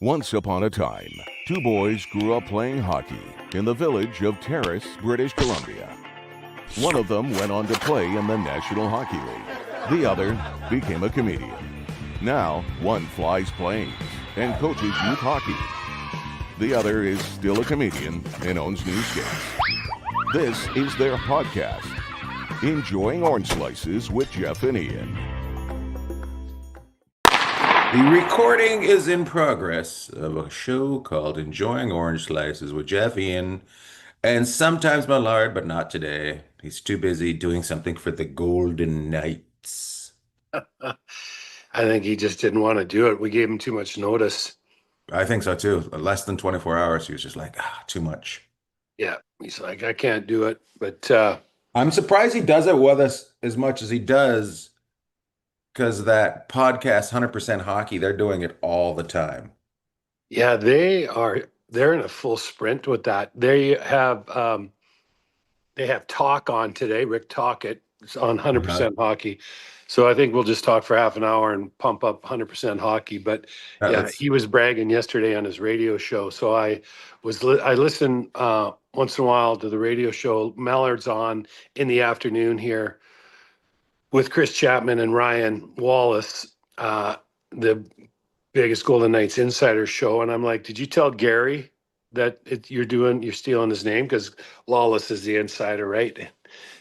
Once upon a time, two boys grew up playing hockey in the village of Terrace, British Columbia. One of them went on to play in the National Hockey League. The other became a comedian. Now, one flies planes and coaches youth hockey. The other is still a comedian and owns newsstands. This is their podcast, Enjoying Orange Slices with Jeff and Ian. The recording is in progress of a show called Enjoying Orange Slices with Jeff, Ian, and sometimes Malard, but not today. He's too busy doing something for the Golden Knights. I think he just didn't want to do it. We gave him too much notice. I think so too. Less than 24 hours, he was just like, too much. Yeah, he's like, I can't do it. But I'm surprised he does it with us as much as he does, because that podcast, 100% Hockey, they're doing it all the time. yeah, they're in a full sprint with that. They have Talk on today. Rick Tocchet is on 100% Hockey. So I think we'll just talk for half an hour and pump up 100% Hockey. But he was bragging yesterday on his radio show. So I listen once in a while to the radio show. Mallard's on in the afternoon here with Chris Chapman and Ryan Wallace, the biggest Golden Knights insider show. And I'm like, did you tell Gary that you're stealing his name? Because Lawless is the insider, right?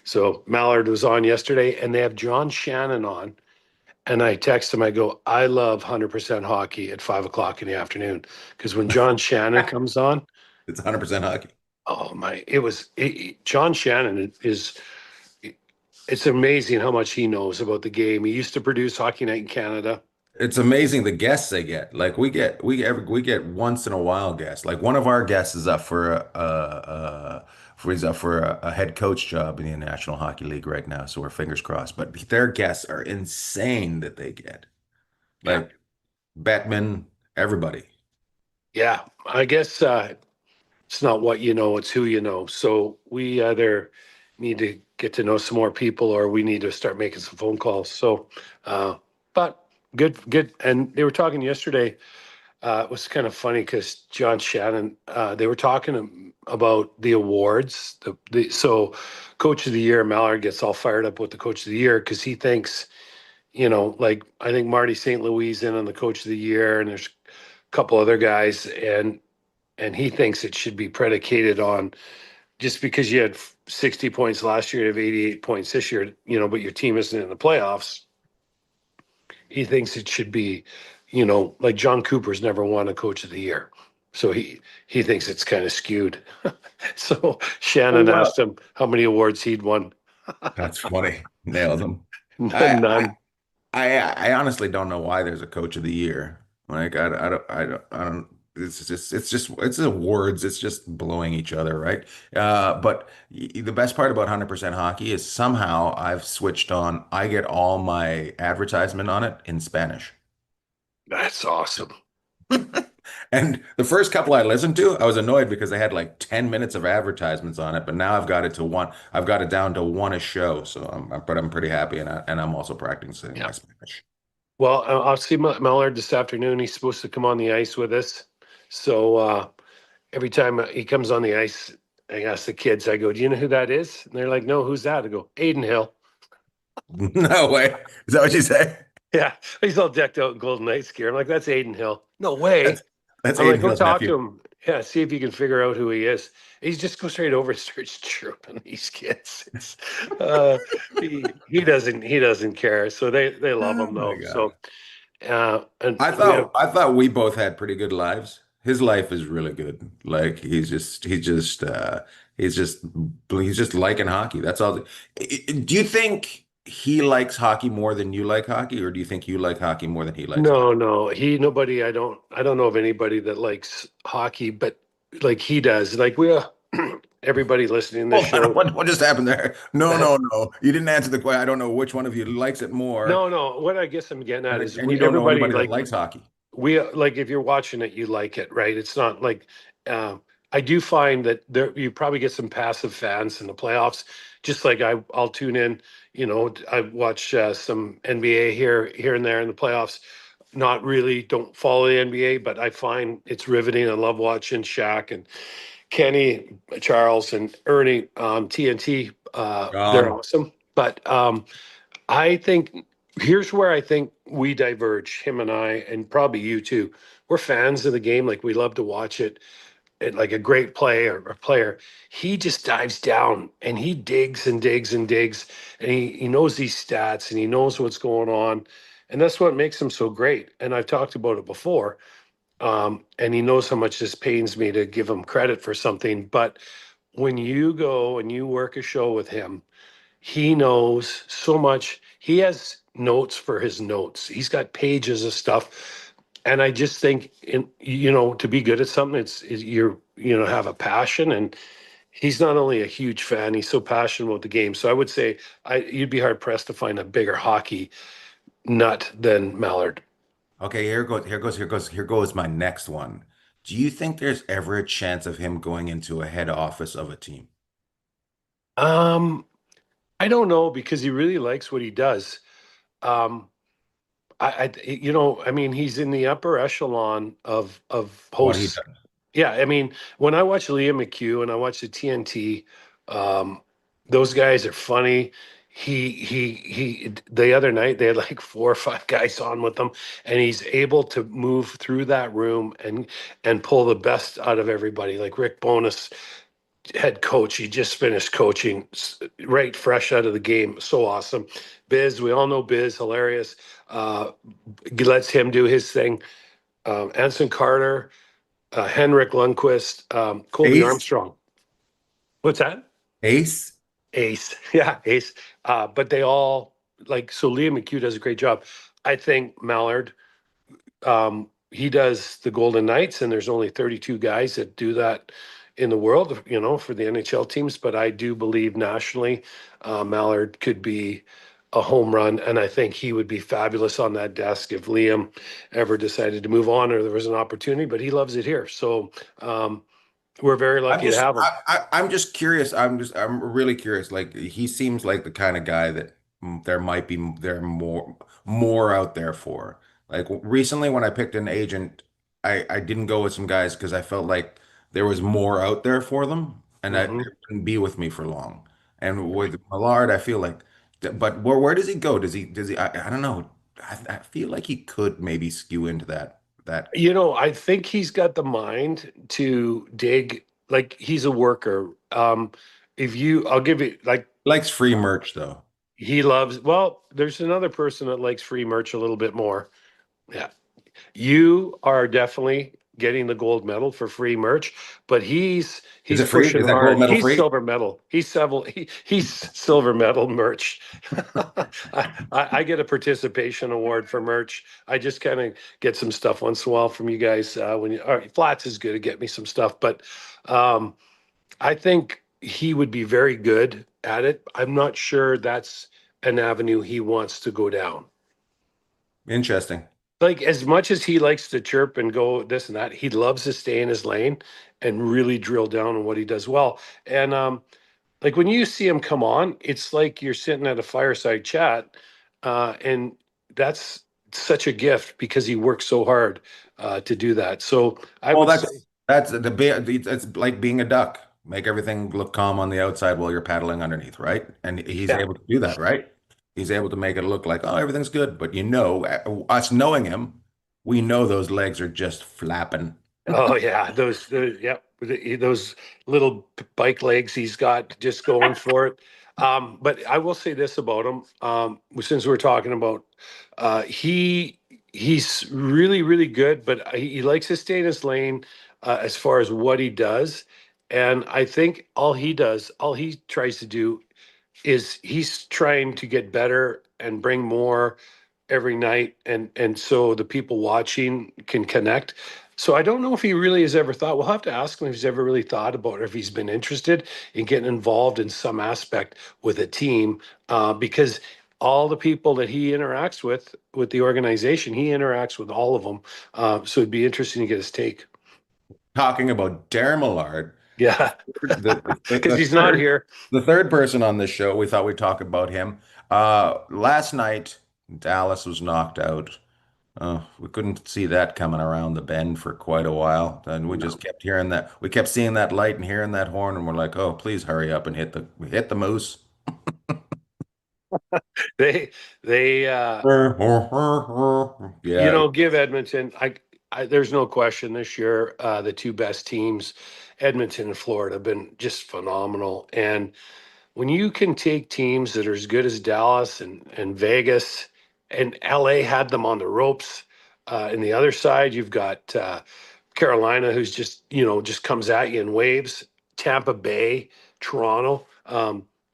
So Mallard was on yesterday, and they have John Shannon on. And I text him, I go, I love 100% Hockey at 5:00 in the afternoon. Because when John Shannon comes on, it's 100% Hockey. Oh my, John Shannon it's amazing how much he knows about the game. He used to produce Hockey Night in Canada. It's amazing the guests they get. Like we get once in a while guests. Like one of our guests is up for a head coach job in the National Hockey League right now. So we're fingers crossed. But their guests are insane that they get. Like Batman, everybody. Yeah, I guess it's not what you know, it's who you know. So we either need to get to know some more people, or we need to start making some phone calls. So, but good. And they were talking yesterday. It was kind of funny because John Shannon, they were talking about the awards. So Coach of the Year, Malard gets all fired up with the Coach of the Year because he thinks, like I think Marty St. Louis in on the Coach of the Year, and there's a couple other guys, and he thinks it should be predicated on just because you had 60 points last year, you have 88 points this year, but your team isn't in the playoffs. He thinks it should be, like John Cooper's never won a Coach of the Year. So he thinks it's kind of skewed. So Shannon asked him how many awards he'd won. That's funny. Nailed him. None. I honestly don't know why there's a Coach of the Year. Like I don't. It's awards. It's just blowing each other, right? But the best part about 100% Hockey is somehow I've switched on. I get all my advertisement on it in Spanish. That's awesome. And the first couple I listened to, I was annoyed because they had like 10 minutes of advertisements on it. But now I've got it to one. I've got it down to one a show. So I'm pretty happy, and I'm also practicing my Spanish. Well, I'll see Millard this afternoon. He's supposed to come on the ice with us. So every time he comes on the ice, I ask the kids, I go, do you know who that is? And they're like, no, who's that? I go, Aiden Hill. No way. Is that what you say? Yeah. He's all decked out in Golden Knights gear. I'm like, that's Aiden Hill. No way. That's I'm Aiden like, go Hill's talk nephew. to him. Yeah, see if you can figure out who he is. He just goes straight over and starts chirping these kids. He doesn't care. So they love him though. So and I thought we both had pretty good lives. His life is really good. Like he's just liking hockey. That's all. Do you think he likes hockey more than you like hockey, or do you think you like hockey more than he likes hockey? no. I don't know of anybody that likes hockey, but like he does. Like everybody listening to this show. What just happened there? No. You didn't answer the question. I don't know which one of you likes it more. No. What I guess I'm getting at is and you don't know anybody that likes hockey. We like if you're watching it, you like it, right? It's not like I do find that you probably get some passive fans in the playoffs. Just like I'll tune in, I watch some NBA here and there in the playoffs. not really, don't follow the NBA, but I find it's riveting. I love watching Shaq and Kenny, Charles, and Ernie on TNT. They're awesome. But I think here's where I think we diverge, him and I, and probably you too. We're fans of the game. Like we love to watch it. Like a great player, he just dives down and he digs and digs and digs, and he knows these stats and he knows what's going on, and that's what makes him so great. And I've talked about it before, and he knows how much this pains me to give him credit for something, but when you go and you work a show with him, he knows so much. He has notes for his notes. He's got pages of stuff. And I just think, to be good at something, it's have a passion. And he's not only a huge fan, he's so passionate about the game. So I would say you'd be hard pressed to find a bigger hockey nut than Mallard. Okay, here goes my next one. Do you think there's ever a chance of him going into a head office of a team? Um, I don't know because he really likes what he does. Um, I mean, he's in the upper echelon of What he hosts. does? Yeah, I mean, when I watch Liam McHugh and I watch the TNT, um, those guys are funny. The other night they had like 4 or 5 guys on with them, and he's able to move through that room and pull the best out of everybody. Like Rick Bowness, head coach, he just finished coaching, right fresh out of the game. So awesome. Biz, we all know Biz, hilarious. Uh, lets him do his thing. Anson Carter, Henrik Lundqvist, Colby Ace? Armstrong. What's that? Ace? Ace. Yeah, Ace. But they all so Liam McHugh does a great job. I think Mallard, he does the Golden Knights, and there's only 32 guys that do that in the world, for the NHL teams. But I do believe nationally, Mallard could be a home run, and I think he would be fabulous on that desk if Liam ever decided to move on or there was an opportunity. But he loves it here, so we're very lucky to have him. I'm just curious. I'm really curious. Like he seems like the kind of guy that there more out there for. Like recently when I picked an agent, I didn't go with some guys because I felt like there was more out there for them and that they Hmm. wouldn't be with me for long. And with Millard, I feel like, but where does he go? Does he, I don't know. I feel like he could maybe skew into that. I think he's got the mind to dig. Like he's a worker. I'll give you Likes free merch though. he loves. Well, there's another person that likes free merch a little bit more. Yeah, you are definitely getting the gold medal for free merch, but Is he's it free? pushing Is that gold hard. medal He's free? silver medal. He's silver medal merch. I get a participation award for merch. I just kind of get some stuff once in a while from you guys. All right, Flats is good to get me some stuff, but um, I think he would be very good at it. I'm not sure that's an avenue he wants to go down. Interesting. Like as much as he likes to chirp and go this and that, he loves to stay in his lane and really drill down on what he does well. And like when you see him come on, it's like you're sitting at a fireside chat, and that's such a gift because he works so hard to do that. So I Well, would say, that's it's like being a duck. Make everything look calm on the outside while you're paddling underneath, right? And he's yeah. able to do that, right? He's able to make it look like, oh, everything's good. But us knowing him, we know those legs are just flapping. Oh yeah, those little bike legs he's got just going for it. But I will say this about him, since we're talking about, he's really really good, but he likes to stay in his lane as far as what he does, and I think all he tries to do is he's trying to get better and bring more every night, and so the people watching can connect. So I don't know if he really has ever thought. We'll have to ask him if he's ever really thought about it, or if he's been interested in getting involved in some aspect with a team, because all the people that he interacts with the organization, he interacts with all of them. So it'd be interesting to get his take. Talking about Darren Millard, Yeah, because the he's not third here. the third person on this show, we thought we'd talk about him. Last night, Dallas was knocked out. We couldn't see that coming around the bend for quite a while. And we No. just kept hearing that. We kept seeing that light and hearing that horn, and we're like, "Oh, please hurry up and hit the moose." They they Yeah, give Edmonton. There's no question this year. The two best teams, Edmonton and Florida, have been just phenomenal. And when you can take teams that are as good as Dallas and Vegas, and LA had them on the ropes. And the other side, you've got Carolina, who's just comes at you in waves. Tampa Bay, Toronto.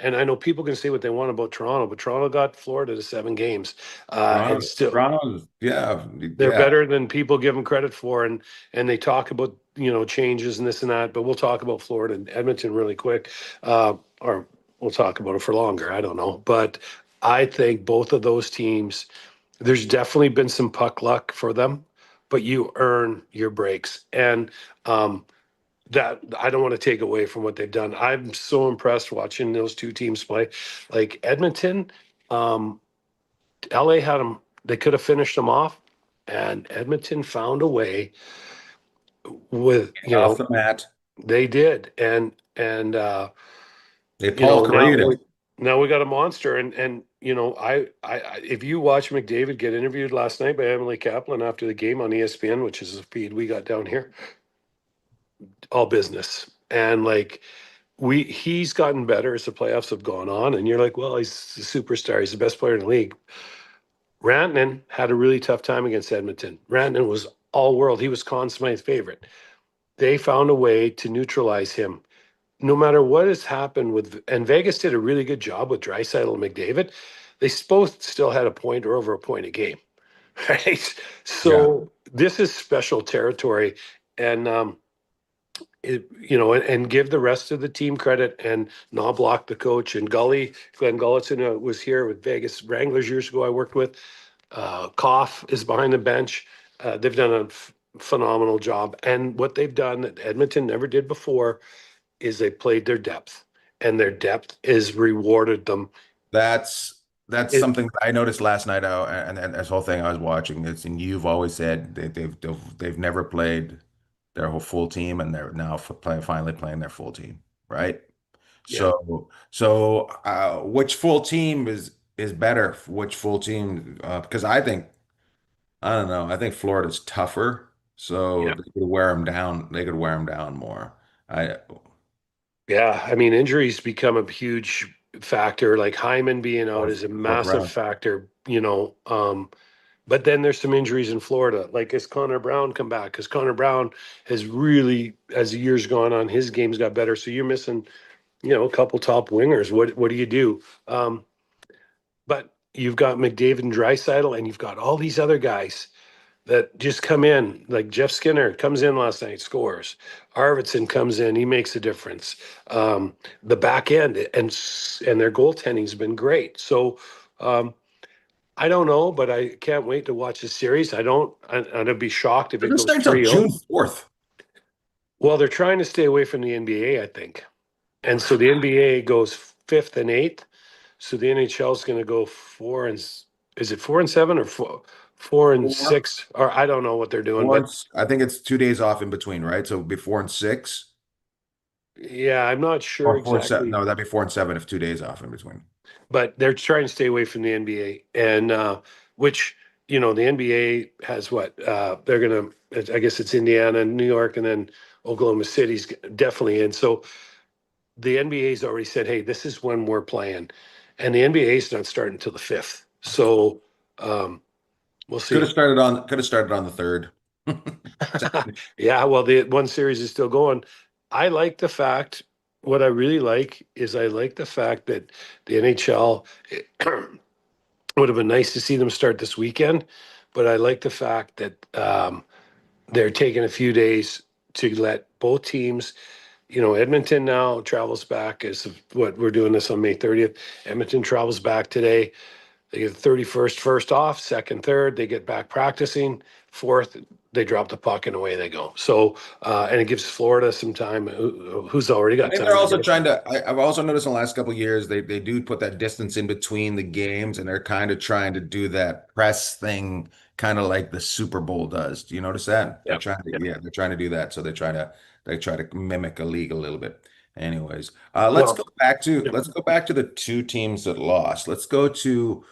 And I know people can say what they want about Toronto, but Toronto got Florida to 7 games, and still Toronto's, yeah, they're yeah. better than people give them credit for. And they talk about changes and this and that, but we'll talk about Florida and Edmonton really quick, or we'll talk about it for longer. I don't know, but I think both of those teams, there's definitely been some puck luck for them, but you earn your breaks. And that I don't want to take away from what they've done. I'm so impressed watching those two teams play. Like Edmonton, um, LA had them, they could have finished them off, and Edmonton found a way with, Off the mat. they did. And They Paul now Carito. we got a monster. And if you watch McDavid get interviewed last night by Emily Kaplan after the game on ESPN, which is a feed we got down here, all business. And like he's gotten better as the playoffs have gone on. And you're like, well, he's a superstar. He's the best player in the league. Rantanen had a really tough time against Edmonton. Rantanen was all world. He was Conn Smythe's favorite. They found a way to neutralize him. No matter what has happened and Vegas did a really good job with Draisaitl and McDavid. They both still had a point or over a point a game, right? Yeah. So this is special territory, and and give the rest of the team credit and not block the coach. And Glenn Gullitson was here with Vegas Wranglers years ago. I worked with. Koff is behind the bench. They've done a phenomenal job. And what they've done that Edmonton never did before is they played their depth, and their depth is rewarded them. That's It, something I noticed last night out, and this whole thing I was watching. And you've always said they've never played their whole full team, and they're now finally playing their full team, right? yeah, So which full team is better? Which full team? Because I don't know. I think Florida's tougher, so yeah, they could wear them down. They could wear them down more. I yeah. I mean, injuries become a huge factor. Like Hyman being out is a fourth massive round. factor. But then there's some injuries in Florida. Like, has Connor Brown come back? Because Connor Brown has really, as the years gone on, his game's got better. So you're missing, a couple top wingers. What do you do? But you've got McDavid and Draisaitl, and you've got all these other guys that just come in. Like Jeff Skinner comes in last night, scores. Arvidsson comes in, he makes a difference. The back end and their goaltending's been great. So I don't know, but I can't wait to watch the series. I'd be shocked if it Doesn't goes start until 3-0. June 4th. Well, they're trying to stay away from the NBA, I think. And so the NBA goes fifth and eighth. So the NHL is going to go is it 4-7 or four and Four, six? Or I don't know what they're doing, four, but and I think it's 2 days off in between, right? So before and six, yeah, I'm not sure or 4 and 7. exactly. No, that'd be 4 and 7 if 2 days off in between. But they're trying to stay away from the NBA, and which the NBA has what they're gonna. I guess it's Indiana, New York, and then Oklahoma City's definitely in. So the NBA's already said, hey, this is when we're playing, and the NBA's not starting until the 5th. So we'll see. Could have started on the third. Yeah, well, the one series is still going. I like the fact. What I really like is I like the fact that the NHL would have been nice to see them start this weekend, but I like the fact that they're taking a few days to let both teams. Edmonton now travels back as of what we're doing this on May 30th. Edmonton travels back today. They get the 31st first off, second, third, they get back practicing. Fourth, they drop the puck and away they go. So, and it gives Florida some time, who's already I got think time they're to also get. trying to. I've also noticed in the last couple of years they do put that distance in between the games, and they're kind of trying to do that press thing kind of like the Super Bowl does. Do you notice that? They're Yeah. trying to, Yeah. yeah, they're trying to do that. So they try to mimic a league a little bit. Anyways, Well, yeah. let's go back to the two teams that lost. Let's go to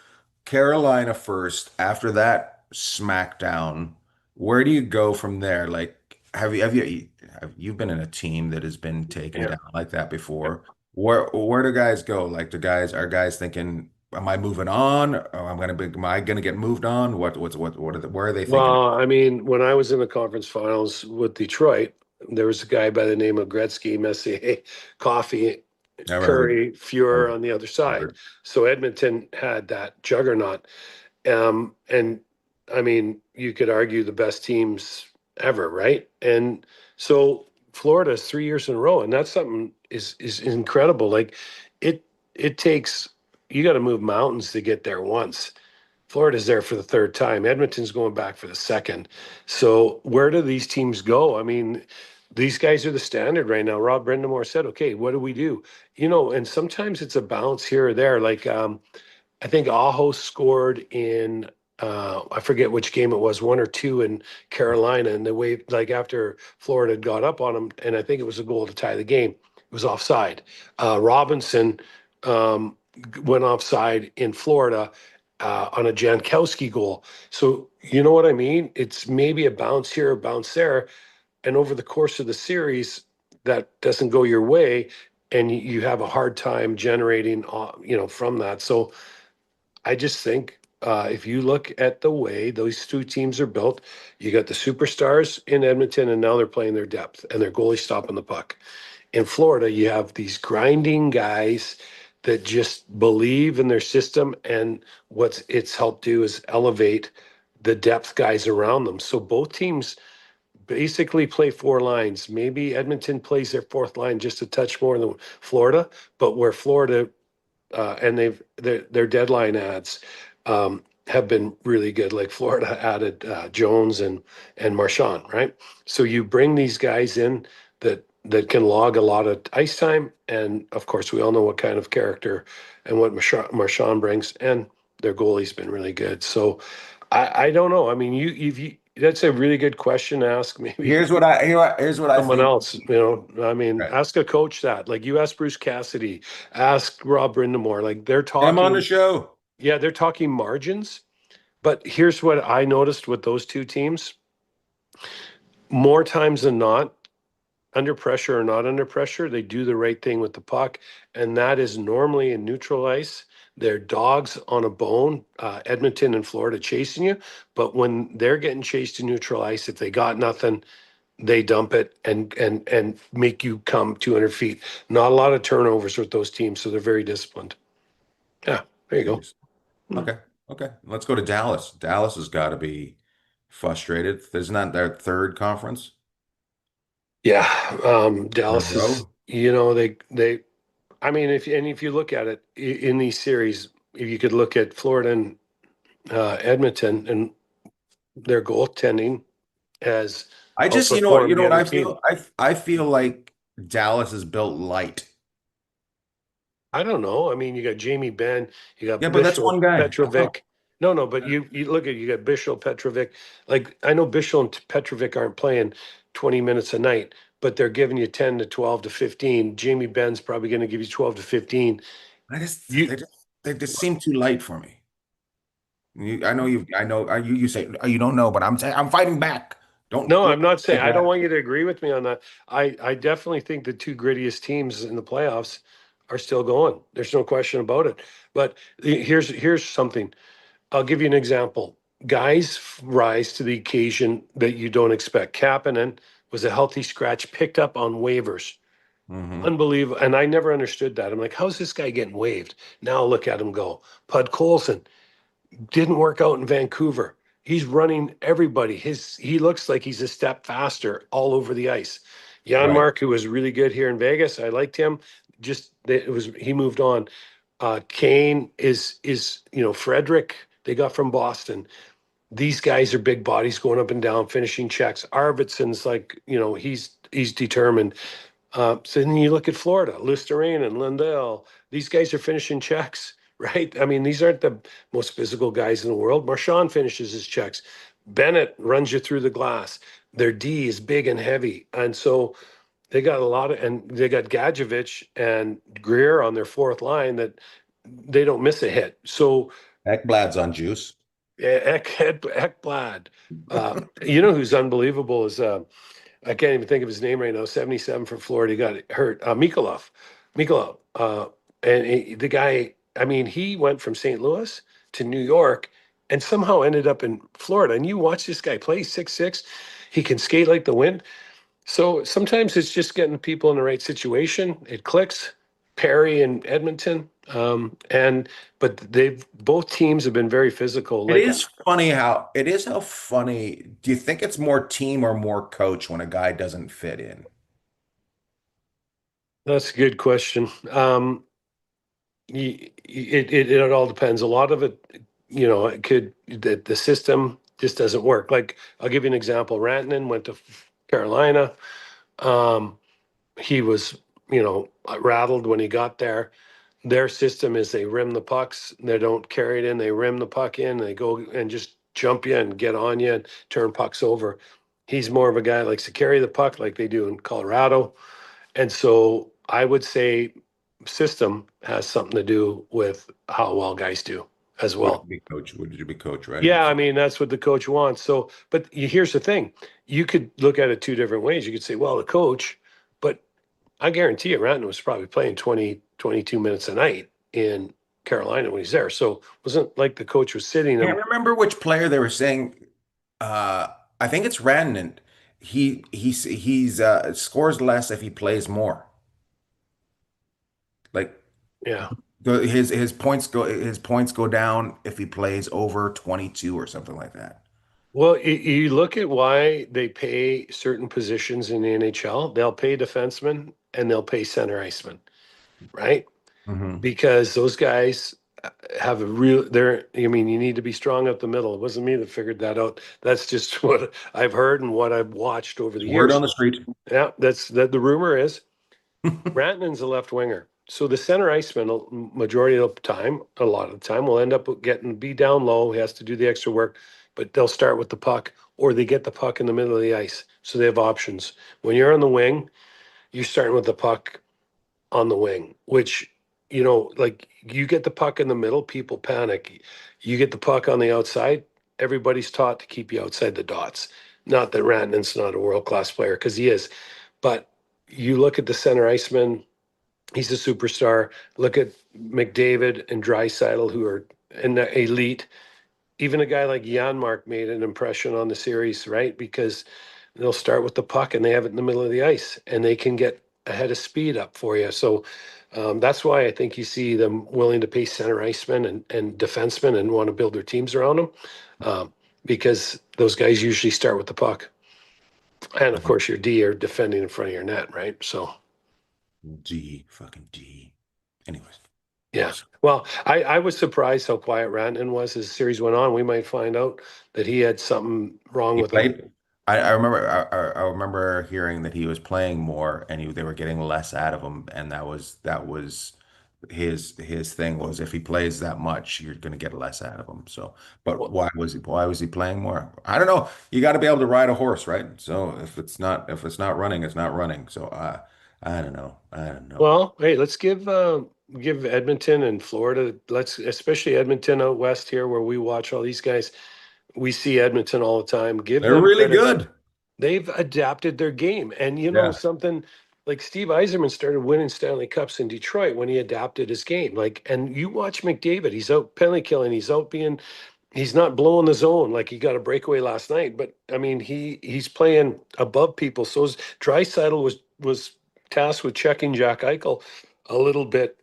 Carolina first. After that smackdown, where do you go from there? Like, have you been in a team that has been taken Yeah. down like that before? Where do guys go? Like, are guys thinking, am I moving on? Or am I gonna get moved on? Where are they thinking? Well, I mean, when I was in the conference finals with Detroit, there was a guy by the name of Gretzky, Messier, Coffee, Never heard. Curry, Fuhrer Never on the other side. heard. So Edmonton had that juggernaut. And I mean, you could argue the best teams ever, right? And so Florida is 3 years in a row, and that's something is incredible. Like it it takes you got to move mountains to get there once. Florida's there for the third time. Edmonton's going back for the second. So where do these teams go? I mean, these guys are the standard right now. Rob Brindamore said, "Okay, what do we do?" And sometimes it's a bounce here or there. Like I think Aho scored in I forget which game it was, one or two in Carolina, and the way like after Florida had got up on him, and I think it was a goal to tie the game. It was offside. Robinson went offside in Florida on a Jankowski goal. So you know what I mean? It's maybe a bounce here, a bounce there, and over the course of the series, that doesn't go your way, and you have a hard time generating, from that. So I just think if you look at the way those two teams are built, you got the superstars in Edmonton, and now they're playing their depth and their goalie stopping the puck. In Florida, you have these grinding guys that just believe in their system, and what it's helped do is elevate the depth guys around them. So both teams basically play four lines. Maybe Edmonton plays their fourth line just a touch more than Florida, but where Florida and their deadline ads have been really good. Like Florida added Jones and Marchand, right? So you bring these guys in that can log a lot of ice time, and of course we all know what kind of character and what Marchand brings, and their goalie's been really good. So I don't know. I mean, that's a really good question to ask. Maybe Here's what I someone think. else, I mean, Right. ask a coach that. Like you ask Bruce Cassidy, ask Rob Brindamore. Like they're Get him on the talking, show. yeah, they're talking margins. But here's what I noticed with those two teams: more times than not, under pressure or not under pressure, they do the right thing with the puck, and that is normally in neutral ice. They're dogs on a bone. Edmonton and Florida chasing you, but when they're getting chased to neutral ice, if they got nothing, they dump it and make you come 200 feet. Not a lot of turnovers with those teams, so they're very disciplined. Yeah, there you go. Jeez. Okay. Okay. Let's go to Dallas. Dallas has got to be frustrated. Isn't that their third conference Yeah, in a Dallas is. row? I mean, if you look at it in these series, if you could look at Florida and Edmonton and their goaltending has You outperformed know the what other I team. feel? I feel like Dallas is built light. I don't know. I mean, you got Jamie Benn, you Yeah, got but that's Bishop, one guy. I know. Petrovic. No, but you look at you got Bishop, Petrovic. Like I know Bishop and Petrovic aren't playing 20 minutes a night, but they're giving you 10 to 12 to 15. Jamie Benn's probably going to give you 12 to 15. I just You they just seem too light for me. I know you say you don't know, but I'm saying I'm fighting back. Don't No, look I'm not saying like I don't that. want you to agree with me on that. I definitely think the two grittiest teams in the playoffs are still going. There's no question about it. But here's something. I'll give you an example. Guys rise to the occasion that you don't expect. Kapanen was a healthy scratch picked up on waivers. Hmm. Unbelievable. And I never understood that. I'm like, how's this guy getting waived? Now look at him go. Pud Colson didn't work out in Vancouver. He's running everybody. He looks like he's a step faster all over the ice. Jan Right. Mark, who was really good here in Vegas, I liked him. Just he moved on. Kane is Frederick they got from Boston. These guys are big bodies going up and down, finishing checks. Arvidsson's like he's determined. So then you look at Florida, Listerine and Lindell. These guys are finishing checks, right? I mean, these aren't the most physical guys in the world. Marchand finishes his checks. Bennett runs you through the glass. Their D is big and heavy. And so they got a lot of, and they got Gadjevich and Greer on their fourth line that they don't miss a hit. So Ekblad's on juice. Ekblad, you know who's unbelievable is I can't even think of his name right now. 77 for Florida. He got hurt. Mikolov. The guy, I mean, he went from St. Louis to New York and somehow ended up in Florida. And you watch this guy play 6'6". He can skate like the wind. So sometimes it's just getting people in the right situation. It clicks. Perry and Edmonton. But they've both teams have been very physical. It Like is funny how funny. Do you think it's more team or more coach when a guy doesn't fit in? that's a good question. It all depends. A lot of it, it could the system just doesn't work. Like I'll give you an example. Rantanen went to Carolina. Um, he was, rattled when he got there. Their system is they rim the pucks. They don't carry it in. They rim the puck in. They go and just jump you and get on you and turn pucks over. He's more of a guy that likes to carry the puck like they do in Colorado. And so I would say system has something to do with how well guys do as Would well. you be coach? Would you be coach, right? Yeah, I mean, that's what the coach wants. So, but here's the thing. You could look at it two different ways. You could say, well, the coach, but I guarantee you, Ranton was probably playing 20, 22 minutes a night in Carolina when he's there. So it wasn't like the coach was sitting I him. can't remember which player they were saying. I think it's Rantanen. He's scores less if he plays more. Like Yeah. his points go down if he plays over 22 or something like that. Well, you look at why they pay certain positions in the NHL. They'll pay defensemen and they'll pay center icemen, right? Hmm. Because those guys have a real I mean, you need to be strong up the middle. It wasn't me that figured that out. That's just what I've heard and what I've watched over the Word on years. the street. Yeah, that's that the rumor is Rantanen's a left winger. So the center iceman majority of the time, a lot of the time, will end up getting be down low. He has to do the extra work, but they'll start with the puck or they get the puck in the middle of the ice. So they have options. When you're on the wing, you're starting with the puck on the wing, which, like you get the puck in the middle, people panic. You get the puck on the outside, everybody's taught to keep you outside the dots. Not that Rantanen's not a world-class player, because he is. But you look at the center iceman, he's a superstar. Look at McDavid and Draisaitl, who are in the elite. Even a guy like Janmark made an impression on the series, right? Because they'll start with the puck and they have it in the middle of the ice and they can get ahead of speed up for you. So that's why I think you see them willing to pay center icemen and defensemen and want to build their teams around them, because those guys usually start with the puck. And of course, your D are defending in front of your net, right? So, Fucking D. Anyways, yeah. Well, I was surprised how quiet Rantanen was as the series went on. We might find out that he had something wrong he with him. played. I remember. I remember hearing that he was playing more, and they were getting less out of him, and that was his thing was if he plays that much, you're going to get less out of him. So, but Well, why was he playing more? I don't know. You got to be able to ride a horse, right? So if it's not running, it's not running. So I don't know. I don't know. well, hey, let's give Edmonton and Florida, let's especially Edmonton out west here where we watch all these guys. We see Edmonton all the time. Give They're them really credit. good. They've adapted their game. And Yeah. something like Steve Yzerman started winning Stanley Cups in Detroit when he adapted his game. Like, and you watch McDavid, he's out penalty killing, he's not blowing the zone like he got a breakaway last night. But I mean, he's playing above people. So Draisaitl was tasked with checking Jack Eichel a little bit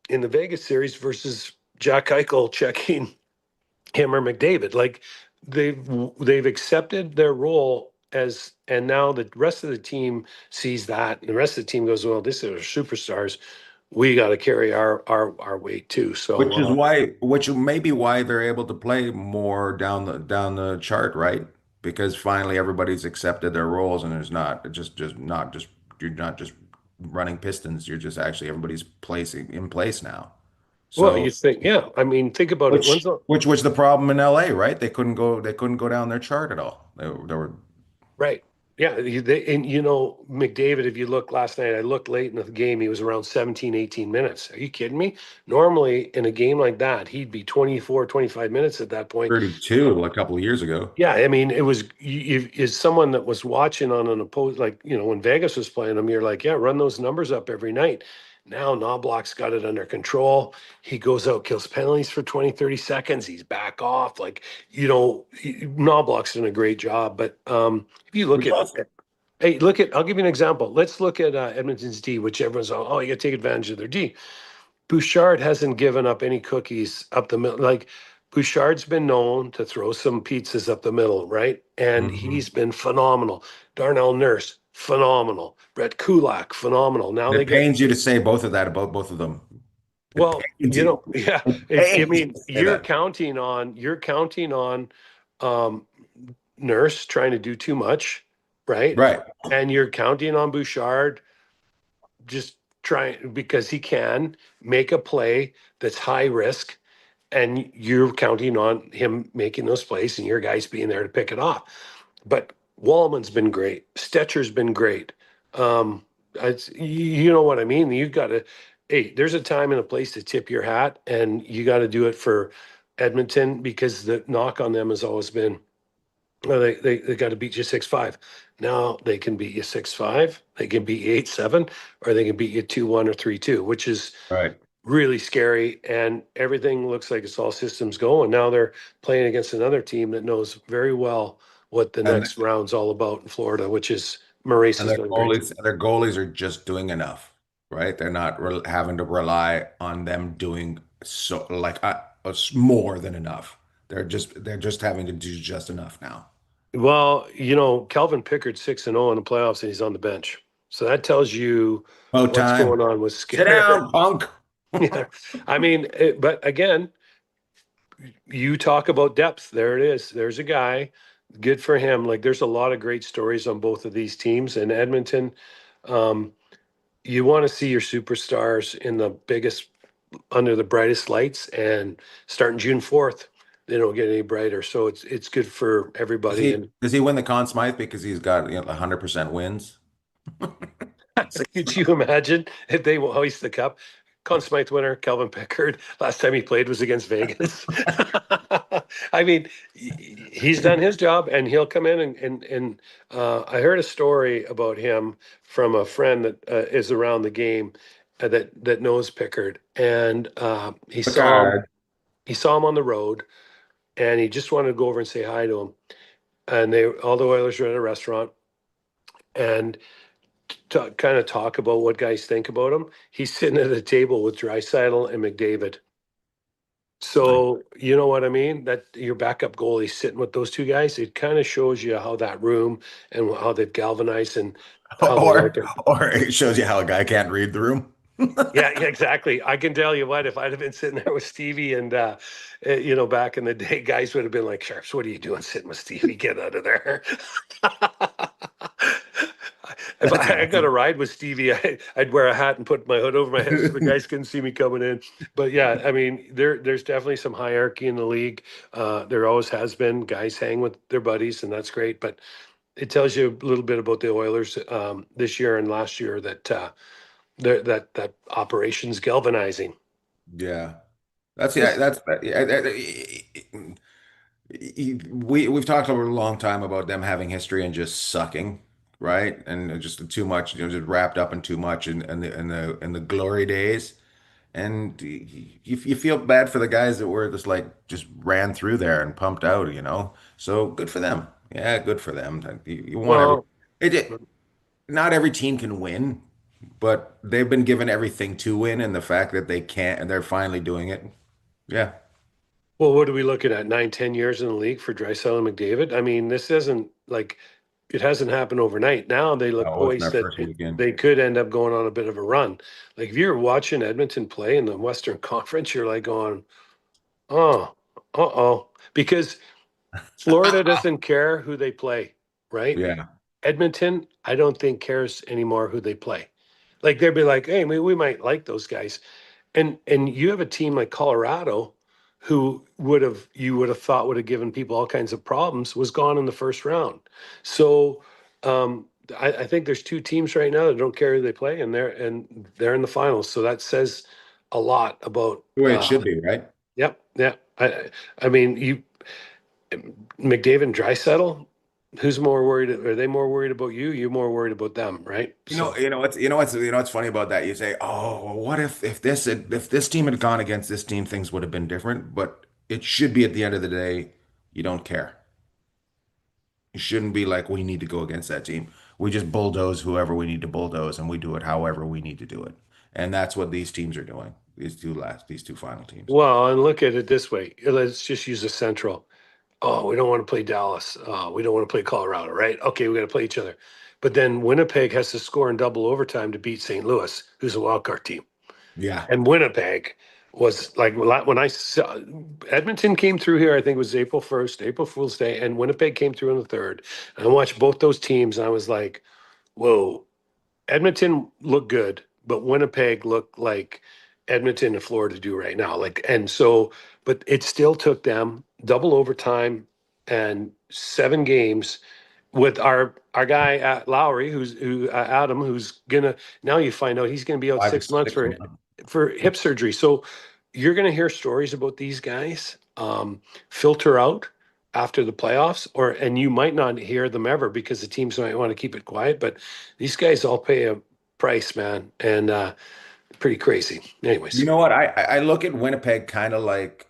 in the Vegas series versus Jack Eichel checking him or McDavid. Like they've accepted their role as, and now the rest of the team sees that, and the rest of the team goes, well, this is our superstars. We got to carry our weight too. Which is So which may be why they're able to play more down the chart, right? Because finally everybody's accepted their roles, and there's not just not just you're not just running pistons. You're just actually everybody's placing in place now. Well, you So think, yeah. I mean, think about it. which which was the problem in LA, right? They couldn't go down their chart at all. They were Right. Yeah. And McDavid, if you look last night, I looked late in the game, he was around 17, 18 minutes. Are you kidding me? Normally in a game like that, he'd be 24, 25 minutes at that point. 32 a couple of years ago. Yeah. I mean, it was, is someone that was watching on an opposed, like, when Vegas was playing them, you're like, yeah, run those numbers up every night. Now Knobloch's got it under control. He goes out, kills penalties for 20, 30 seconds. He's back off. Like, Knobloch's done a great job. But if you look Which at, also, hey, I'll give you an example. Let's look at Edmonton's D, which everyone's, oh, you got to take advantage of their D. Bouchard hasn't given up any cookies up the middle. Like, Bouchard's been known to throw some pizzas up the middle, right? And Mhm. he's been phenomenal. Darnell Nurse, phenomenal. Brett Kulak, phenomenal. Now And they it got, pains you to say both of that about both of them. It well, pains you. yeah. It I pains you mean, to say that. you're counting on um, Nurse trying to do too much, right? Right. And you're counting on Bouchard just trying because he can make a play that's high risk, and you're counting on him making those plays and your guys being there to pick it off. But Wallman's been great. Stetcher's been great. You know what I mean? You've got to, hey, there's a time and a place to tip your hat, and you got to do it for Edmonton because the knock on them has always been, well, they got to beat you 6-5. Now they can beat you 6-5, they can beat you 8-7, or they can beat you 2-1 or 3-2, which is Right. really scary. And everything looks like it's all systems go. And now they're playing against another team that knows very well what the And next round's all about in Florida, which is Maurice and has done a great job. their goalies are just doing enough, right? They're not having to rely on them doing so like more than enough. They're just having to do just enough now. Well, Calvin Pickard's 6-0 in the playoffs and he's on the bench. So that tells you Oh, what's time. going on with Sit Skinner. down, punk. Yeah. I mean, but again, you talk about depth. There it is. There's a guy. Good for him. Like, there's a lot of great stories on both of these teams. And Edmonton, um, you want to see your superstars in the biggest, under the brightest lights. And starting June 4th, they don't get any brighter. So it's good for everybody. And Does he win the Conn Smythe because he's got 100% wins? could you imagine if they hoist the cup? Conn Smythe winner, Calvin Pickard. Last time he played was against Vegas. I mean, he's done his job, and he'll come in and I heard a story about him from a friend that is around the game that knows Pickard, and Picard. he saw him on the road, and he just wanted to go over and say hi to him. And all the Oilers were at a restaurant, and to kind of talk about what guys think about him. He's sitting at a table with Draisaitl and McDavid. So you know what I mean? That your backup goalie sitting with those two guys, it kind of shows you how that room and how they've galvanized and how they Or like it. or it shows you how a guy can't read the room. Yeah, exactly. I can tell you what, if I'd have been sitting there with Stevie and back in the day, guys would have been like, Sharps, what are you doing sitting with Stevie? Get out of there. If That's I got a awesome. ride with Stevie, I'd wear a hat and put my hood over my head so the guys couldn't see me coming in. But yeah, I mean, there's definitely some hierarchy in the league. There always has been. Guys hang with their buddies, and that's great. But it tells you a little bit about the Oilers this year and last year that that operation's galvanizing. Yeah. That's yeah, This, that's yeah, we've talked over a long time about them having history and just sucking, right? And just too much, just wrapped up in too much in the glory days. And you feel bad for the guys that were just ran through there and pumped out. So good for them. Yeah, good for them. You want well, not every team can win, but they've been given everything to win, and the fact that they can't and they're finally doing it. Yeah. well, what are we looking at? 9, 10 years in the league for Draisaitl and McDavid? I mean, this isn't like it hasn't happened overnight. Now they look Oh, it's poised their that first weekend. they could end up going on a bit of a run. Like if you're watching Edmonton play in the Western Conference, you're like going, oh, uh-oh. Because Florida doesn't care who they play, right? Yeah. Edmonton, I don't think cares anymore who they play. Like they'd be like, hey, we might like those guys. And you have a team like Colorado, who you would have thought would have given people all kinds of problems, was gone in the first round. So I think there's two teams right now that don't care who they play, and they're in the finals. So that says a lot about. The way it should be, right? Yep, yeah. I mean, McDavid and Draisaitl. Who's more worried? Are they more worried about you? You're more worried about them, right? So What's funny about that? You say, "Oh, well, what if this team had gone against this team, things would have been different." But it should be at the end of the day, you don't care. You shouldn't be like, we need to go against that team. We just bulldoze whoever we need to bulldoze, and we do it however we need to do it. And that's what these teams are doing. These two final teams. well, and look at it this way. Let's just use a central. Oh, we don't want to play Dallas. Oh, we don't want to play Colorado, right? Okay, we got to play each other. But then Winnipeg has to score in double overtime to beat St. Louis, who's a wild card team. Yeah. And Winnipeg was like, when I saw Edmonton came through here, I think it was April 1st, April Fool's Day, and Winnipeg came through on the 3rd. And I watched both those teams, and I was like, whoa, Edmonton looked good, but Winnipeg looked like Edmonton and Florida do right now. Like, and so, but it still took them double overtime and 7 games with our guy at Lowry, Adam, who's gonna, now you find out he's gonna be out 6 months for hip surgery. So you're gonna hear stories about these guys filter out after the playoffs, and you might not hear them ever because the teams might want to keep it quiet. But these guys all pay a price, man, and pretty crazy. You Anyways, know what? I look at Winnipeg kind of like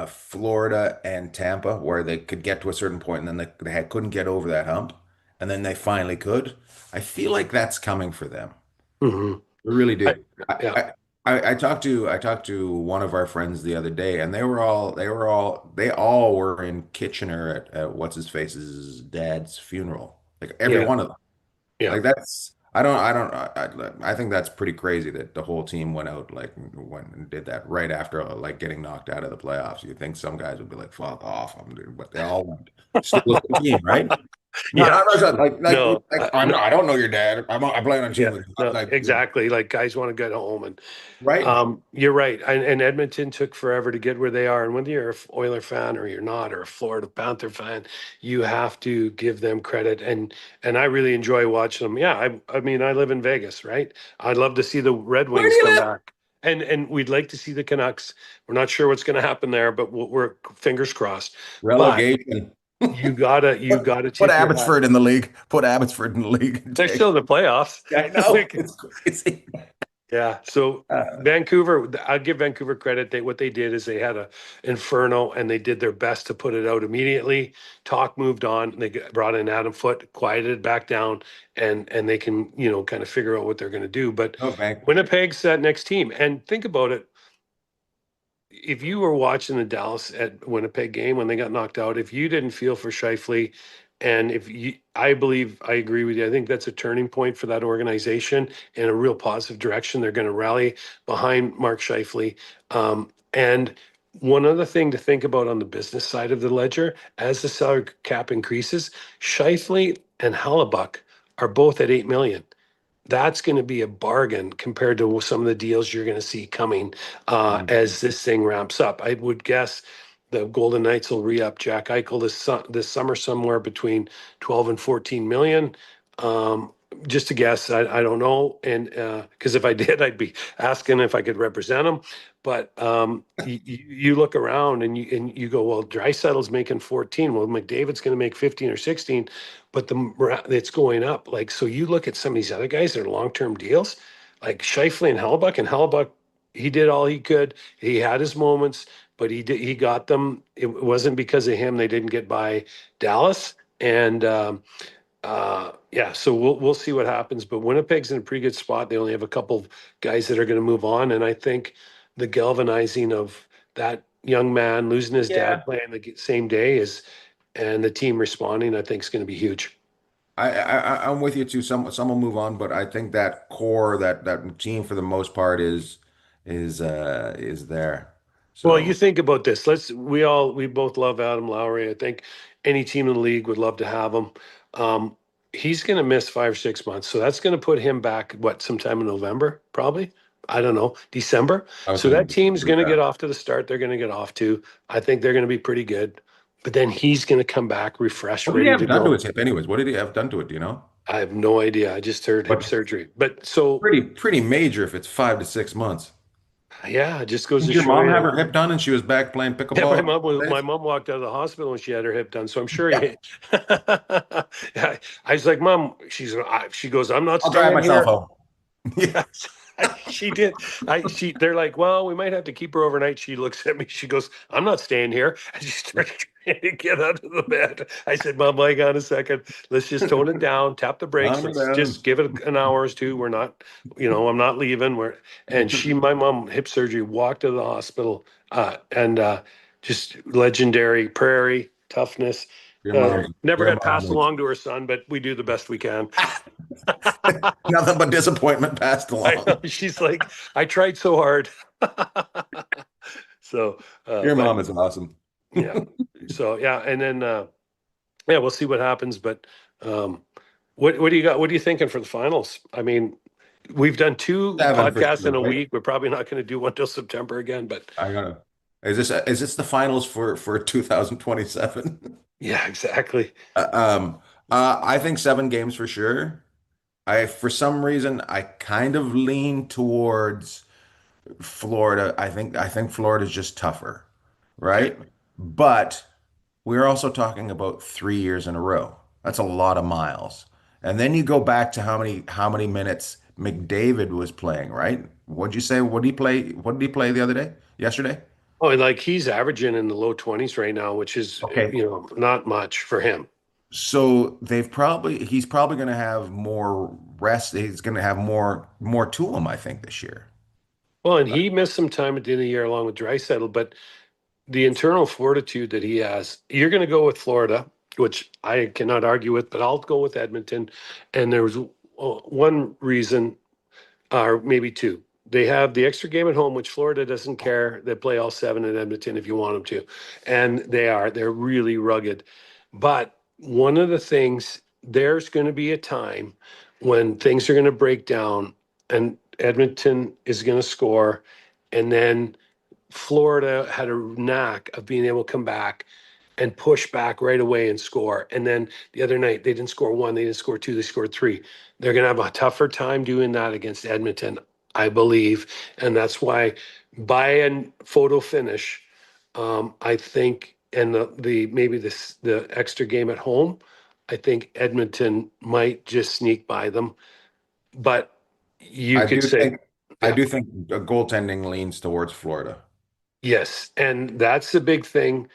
Florida and Tampa, where they could get to a certain point and then couldn't get over that hump, and then they finally could. I feel like that's coming for them. mhm. I really do. Yeah, I talked to one of our friends the other day, and they all were in Kitchener at what's his face's dad's funeral. Like every yeah, one of them. yeah. Like that's I think that's pretty crazy that the whole team went out like went and did that right after like getting knocked out of the playoffs. You think some guys would be like, "Fuck off," but they all went. Still a good team, right? No, Yeah. No, I don't know your dad. I'm playing on a team yeah, with no, like exactly. Like guys want to get home, and right. you're right. And Edmonton took forever to get where they are. And whether you're a Oiler fan or you're not, or a Florida Panther fan, you have to give them credit. And I really enjoy watching them. Yeah, I mean, I live in Vegas, right? I'd love to see the Red Where do Wings you come live? back. And we'd like to see the Canucks. We're not sure what's going to happen there, but we're fingers crossed. But Relegation. you gotta Put tip your hat. Abbotsford in the league. Put Abbotsford in the league. They're still in the playoffs. Yeah, I know. Like, It's crazy. yeah. So Uh, Vancouver, I'll give Vancouver credit. What they did is they had a inferno and they did their best to put it out immediately. Talk moved on. Brought in Adam Foote, quieted it back down, and they can, kind of figure out what they're going to do. But no, Van- Winnipeg's that next team. And think about it. If you were watching the Dallas at Winnipeg game when they got knocked out, if you didn't feel for Scheifele, and I believe, I agree with you. I think that's a turning point for that organization in a real positive direction. They're going to rally behind Mark Scheifele. And one other thing to think about on the business side of the ledger, as the salary cap increases, Scheifele and Hellebuck are both at 8 million. That's going to be a bargain compared to some of the deals you're going to see coming as this thing ramps up. I would guess the Golden Knights will re-up Jack Eichel this summer somewhere between 12 and 14 million. Just a guess. I don't know. And because if I did, I'd be asking if I could represent them. But you look around and you go, well, Draisaitl's making 14. Well, McDavid's going to make 15 or 16, but it's going up. Like, so you look at some of these other guys that are long-term deals, like Scheifele and Hellebuck, he did all he could. He had his moments, but he got them. It wasn't because of him they didn't get by Dallas. And yeah, so we'll see what happens. But Winnipeg's in a pretty good spot. They only have a couple of guys that are going to move on, and I think the galvanizing of that young man losing his yeah, dad playing the same day and the team responding, I think is going to be huge. I'm with you too. Some will move on, but I think that core, that team for the most part is there. Well, you So think about this. We both love Adam Lowry. I think any team in the league would love to have him. He's going to miss 5 or 6 months, so that's going to put him back sometime in November, probably. I don't know, December. I was So that thinking team's going to December, get off to the start they're going to get off to. I think they're going to be pretty good. But then he's going to come back refreshed, what did he ready to have done to go. his hip anyways? What did he have done to it? Do you know? I have no idea. I just heard hip But surgery. But so, pretty major if it's 5 to 6 months. yeah, it just goes Did to your show mom have you. her hip done and she was back playing Yeah, pickleball? my mom walked out of the hospital when she had her hip done. So I'm sure Yeah, he, yeah, I was like, Mom, she goes, I'm not I'll drive staying myself here. home. Yeah. She did. They're like, well, we might have to keep her overnight. She looks at me. She goes, I'm not staying here. And she started trying to get out of the bed. I said, Mom, hang on a second. Let's just tone it down, tap the brakes. Calm her Let's down. just give it an hour or two. We're not, I'm not leaving. My mom, hip surgery, walked to the hospital, and just legendary prairie toughness. Never Your got mom passed is along to her son, but we do the best we can. nothing but disappointment passed I know. along. She's like, I tried so hard. So, Your but mom is awesome. yeah. So yeah, and then yeah, we'll see what happens. But um, what do you got? What are you thinking for the finals? I mean, we've done two Seven for podcasts sure, in a right? week. We're probably not going to do one till September again. But I gotta. Is this the finals for 2027? yeah, exactly. Uh, um, I think 7 games for sure. For some reason, I kind of lean towards Florida. I think Florida's just tougher, Okay. right? But we're also talking about 3 years in a row. That's a lot of miles. And then you go back to how many minutes McDavid was playing, right? What'd you say? What did he play? What did he play the other day? Yesterday? Oh, and like he's averaging in the low 20s right now, which is Okay. not much for him. So he's probably going to have more rest. He's going to have more to him, I think, this year. Well, and he missed some time at the end of the year along with Draisaitl, but the internal fortitude that he has, you're going to go with Florida, which I cannot argue with, but I'll go with Edmonton. And there was one reason, or maybe two. They have the extra game at home, which Florida doesn't care. They play all 7 at Edmonton if you want them to. And they're really rugged. But one of the things, there's going to be a time when things are going to break down and Edmonton is going to score. And then Florida had a knack of being able to come back and push back right away and score. And then the other night, they didn't score one, they didn't score two, they scored three. They're going to have a tougher time doing that against Edmonton, I believe. And that's why by a photo finish, I think, and the extra game at home, I think Edmonton might just sneak by them. But you I could do say, think I yeah. do think goaltending leans towards Florida. Yes, and that's the big thing.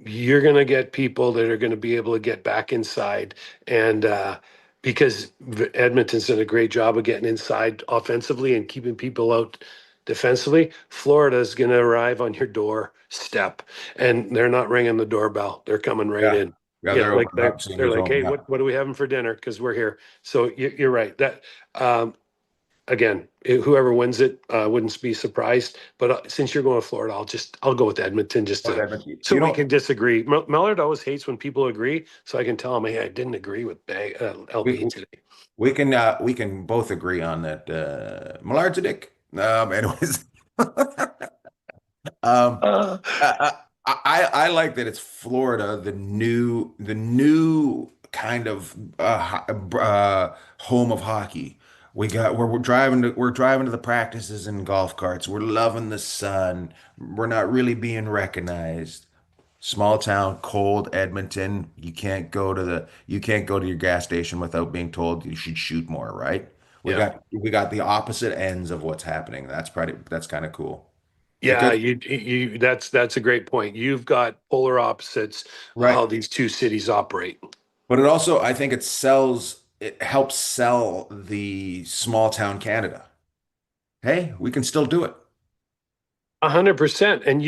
You're going to get people that are going to be able to get back inside, and because Edmonton's done a great job of getting inside offensively and keeping people out defensively, Florida's going to arrive on your doorstep, and they're not ringing the doorbell; they're coming right Yeah. in. Yeah, Yeah, they're like opening up, seeing they're who's like, home. hey, Yeah. what are we having for dinner? Because we're here. So you're right. That um, again, whoever wins it, wouldn't be surprised. But since you're going to Florida, I'll go with Edmonton just But to Edmonton, so you we know, can disagree. Millard always hates when people agree, so I can tell him, hey, I didn't agree with LB we today. we can both agree on that. Malard's a dick. Anyways, um, Uh, I like that it's Florida, the new kind of home of hockey. We're driving to the practices in golf carts. We're loving the sun. We're not really being recognized. Small town, cold Edmonton. You can't go to your gas station without being told you should shoot more, right? We yeah, got we got the opposite ends of what's happening. That's kind of cool. yeah. Because You that's a great point. You've got polar opposites of right. how these two cities operate. But I think it helps sell the small town Canada. Hey, we can still do it. 100%. And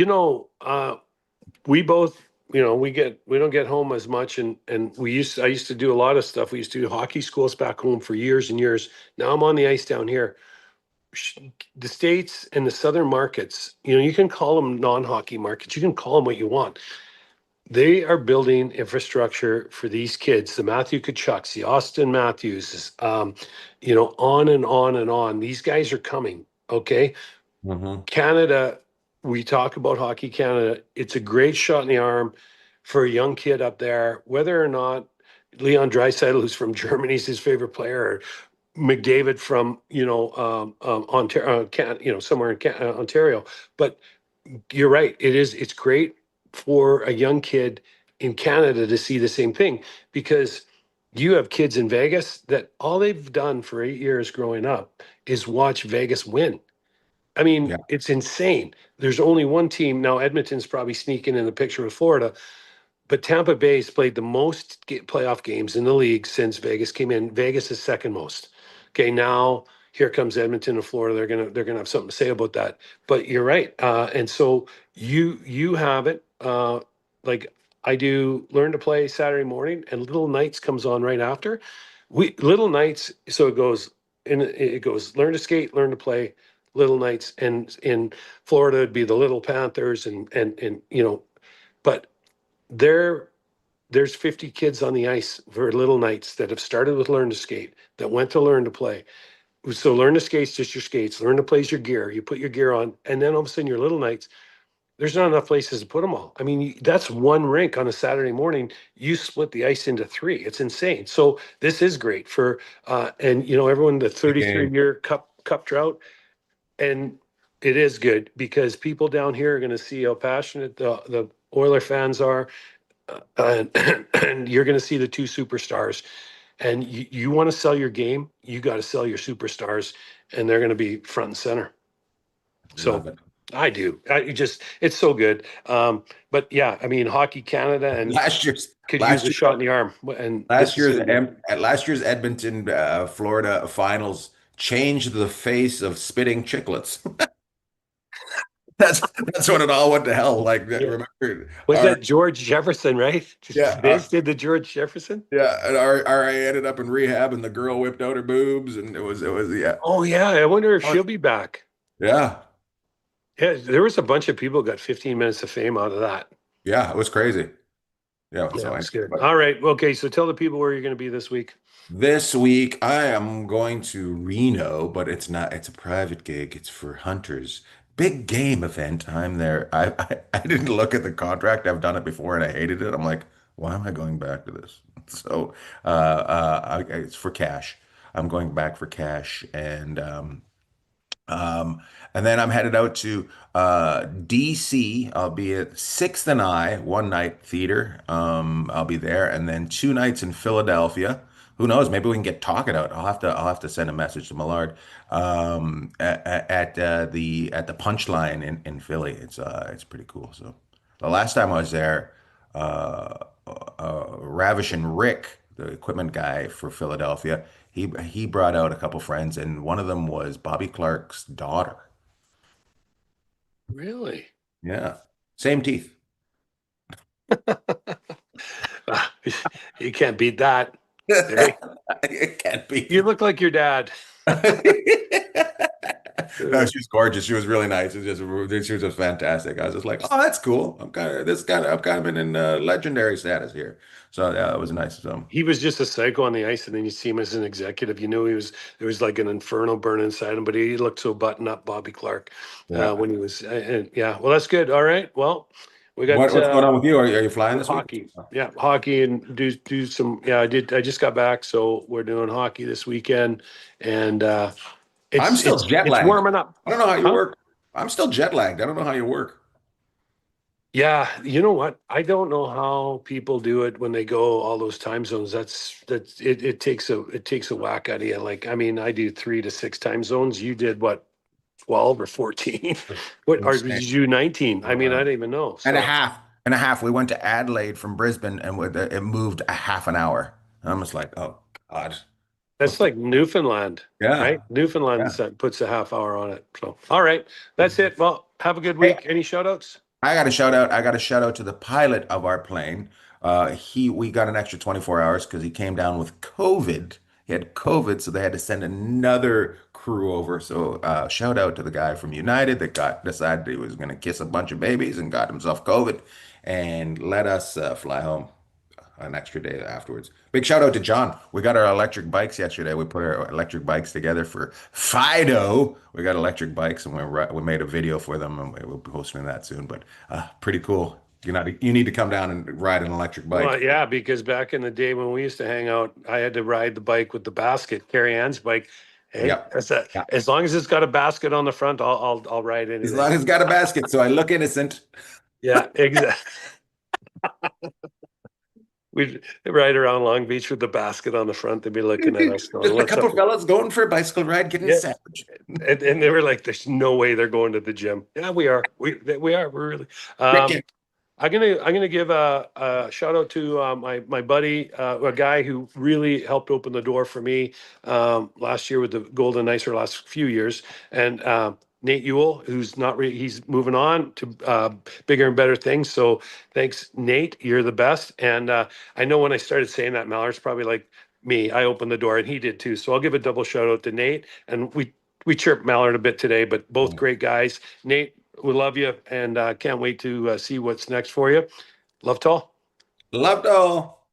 we both, we don't get home as much, and I used to do a lot of stuff. We used to do hockey schools back home for years and years. Now I'm on the ice down here. The states and the southern markets, you can call them non-hockey markets. You can call them what you want. they are building infrastructure for these kids, the Matthew Kachucks, the Austin Matthews, on and on and on. These guys are coming. Okay. Hmm. Canada, we talk about Hockey Canada. It's a great shot in the arm for a young kid up there, whether or not Leon Draisaitl, who's from Germany, is his favorite player, or McDavid from Ontario, somewhere in Ontario. But you're right. It's great for a young kid in Canada to see the same thing because you have kids in Vegas that all they've done for 8 years growing up is watch Vegas win. I mean, Yeah. it's insane. There's only one team now. Edmonton's probably sneaking in the picture with Florida, but Tampa Bay's played the most playoff games in the league since Vegas came in. Vegas is second most. Okay, now here comes Edmonton and Florida. They're gonna have something to say about that. But you're right, and so you have it. Like I do, learn to play Saturday morning, and Little Nights comes on right after. We Little Nights, so it goes learn to skate, learn to play. Little Nights, and in Florida it'd be the Little Panthers, and but there there's 50 kids on the ice for Little Knights that have started with learn to skate, that went to learn to play. So learn to skate's just your skates, learn to play's your gear. You put your gear on, and then all of a sudden your Little Knights, there's not enough places to put them all. I mean, that's one rink on a Saturday morning. You split the ice into three. It's insane. So this is great for and everyone, the The game. 33-year cup drought, and it is good because people down here are going to see how passionate the Oiler fans are, and you're going to see the two superstars. And you want to sell your game, you got to sell your superstars, and they're going to be front and center. Love So it. I do. It's so good. But yeah, I mean, Hockey Canada and Last year's could use last a year shot in the arm, and this last is year's going to be. last year's Edmonton Florida finals changed the face of spitting chicklets. That's when it all went to hell. Like Yeah. remember Was our that George Jefferson, right? yeah Biz did the George Jefferson. yeah and our I ended up in rehab and the girl whipped out her boobs and it was yeah. Oh yeah, I wonder if she'll be back. Yeah, Yeah, there was a bunch of people got 15 minutes of fame out of that. yeah, it was crazy. Yeah, Yeah, so it I was good. but All right. Okay. So tell the people where you're going to be this week. this week I am going to Reno, but it's a private gig. It's for hunters. Big game event. I'm there. I didn't look at the contract. I've done it before and I hated it. I'm like, why am I going back to this? So it's for cash. I'm going back for cash um, and then I'm headed out to DC. I'll be at Sixth and I one night theater. I'll be there, and then 2 nights in Philadelphia. Who knows? Maybe we can get talking out. I'll have to send a message to Millard at the Punchline in Philly. It's pretty cool. So the last time I was there, uh, Ravish and Rick, the equipment guy for Philadelphia, he brought out a couple friends, and one of them was Bobby Clark's daughter. Really? Yeah, same teeth. You can't beat that. Hey, It can't be. you look like your dad. No, she was gorgeous. She was really nice. She was just fantastic. I was just like, oh, that's cool. I'm kind of in legendary status here. So yeah, it was nice. So He was just a psycho on the ice, and then you see him as an executive. You knew there was like an inferno burning inside him, but he looked so buttoned up, Bobby Clark, yeah. when he was. Yeah, well, that's good. All right. Well, we got What's going on with you? Are you flying this week? hockey. Yeah, hockey, and do some. Yeah, I did. I just got back, so we're doing hockey this weekend, and I'm it's still it's jet it's lagged. warming up. I don't know how you Huh? work. I'm still jet lagged. I don't know how you work. Yeah, you know what? I don't know how people do it when they go all those time zones. That's it. It takes a whack out of you. Like, I mean, I do 3 to 6 time zones. You did what, 12 or 14? What, or Insane. did you do 19? I mean, I Uh, don't even know. and a So half and a half. We went to Adelaide from Brisbane, and it moved a half an hour. And I'm just like, oh God, that's like Newfoundland, yeah, right? Newfoundland yeah. puts a half hour on it. So all right, that's it. Well, have a good Hey, week. Any shout outs? I got a shout out. I got a shout out to the pilot of our plane. We got an extra 24 hours because he came down with COVID. He had COVID, so they had to send another crew over. So shout out to the guy from United that decided he was going to kiss a bunch of babies and got himself COVID and let us fly home an extra day afterwards. Big shout out to John. We got our electric bikes yesterday. We put our electric bikes together for Fido. We got electric bikes and we made a video for them and we'll be posting that soon. But pretty cool. You need to come down and ride an electric bike. Well, yeah, because back in the day when we used to hang out, I had to ride the bike with the basket, Carrie Ann's bike. Hey, Yep. that's that. Yeah. As long as it's got a basket on the front, I'll ride it. As long as it's got a basket, so I look innocent. Yeah, exactly. We'd ride around Long Beach with the basket on the front. They'd be looking at us. Just a couple fellas going for a bicycle ride, getting a Yeah. sandwich. And they were like, "There's no way they're going to the gym." Yeah, we are. We are. We're really. Great game. I'm gonna give a shout out to my buddy, a guy who really helped open the door for me last year with the Golden Knights, or last few years, and Nate Ewell, who's not he's moving on to bigger and better things. So thanks, Nate. You're the best. And I know when I started saying that, Mallard's probably like me. I opened the door, and he did too. So I'll give a double shout out to Nate. And we chirped Mallard a bit today, but both great guys. Nate, we love you, and can't wait to see what's next for you. Love, Tall. Loved all.